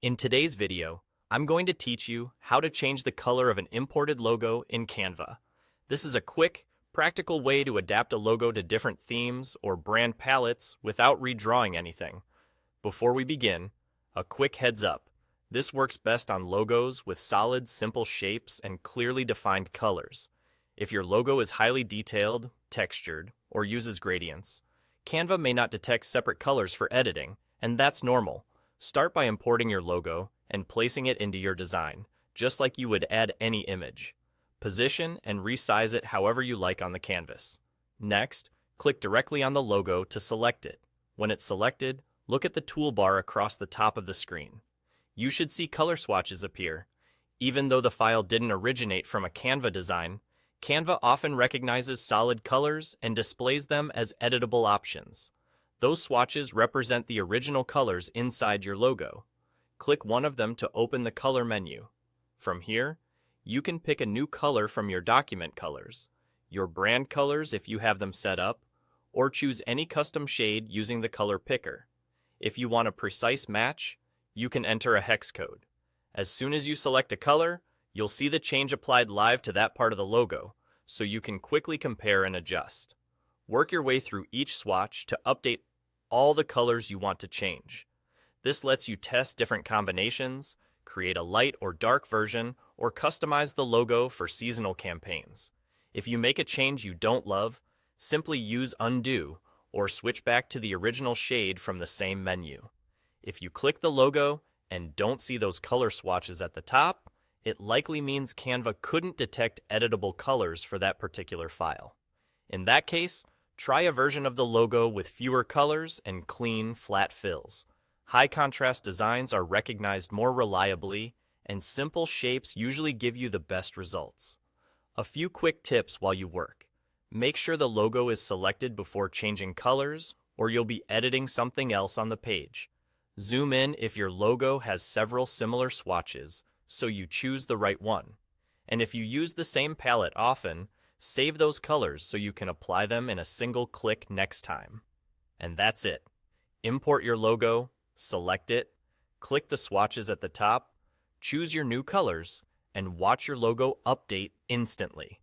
In today's video, I'm going to teach you how to change the color of an imported logo in Canva. This is a quick, practical way to adapt a logo to different themes or brand palettes without redrawing anything. Before we begin, a quick heads up. This works best on logos with solid, simple shapes and clearly defined colors. If your logo is highly detailed, textured, or uses gradients, Canva may not detect separate colors for editing, and that's normal. Start by importing your logo and placing it into your design, just like you would add any image. Position and resize it however you like on the canvas. Next, click directly on the logo to select it. When it's selected, look at the toolbar across the top of the screen. You should see color swatches appear. Even though the file didn't originate from a Canva design, Canva often recognizes solid colors and displays them as editable options. Those swatches represent the original colors inside your logo. Click one of them to open the color menu. From here, you can pick a new color from your document colors, your brand colors if you have them set up, or choose any custom shade using the color picker. If you want a precise match, you can enter a hex code. As soon as you select a color, you'll see the change applied live to that part of the logo, so you can quickly compare and adjust. Work your way through each swatch to update all the colors you want to change. This lets you test different combinations, create a light or dark version, or customize the logo for seasonal campaigns. If you make a change you don't love, simply use undo or switch back to the original shade from the same menu. If you click the logo and don't see those color swatches at the top, it likely means Canva couldn't detect editable colors for that particular file. In that case, try a version of the logo with fewer colors and clean, flat fills. High contrast designs are recognized more reliably, and simple shapes usually give you the best results. A few quick tips while you work. Make sure the logo is selected before changing colors, or you'll be editing something else on the page. Zoom in if your logo has several similar swatches, so you choose the right one. And if you use the same palette often, save those colors so you can apply them in a single click next time. And that's it. Import your logo, select it, click the swatches at the top, choose your new colors, and watch your logo update instantly.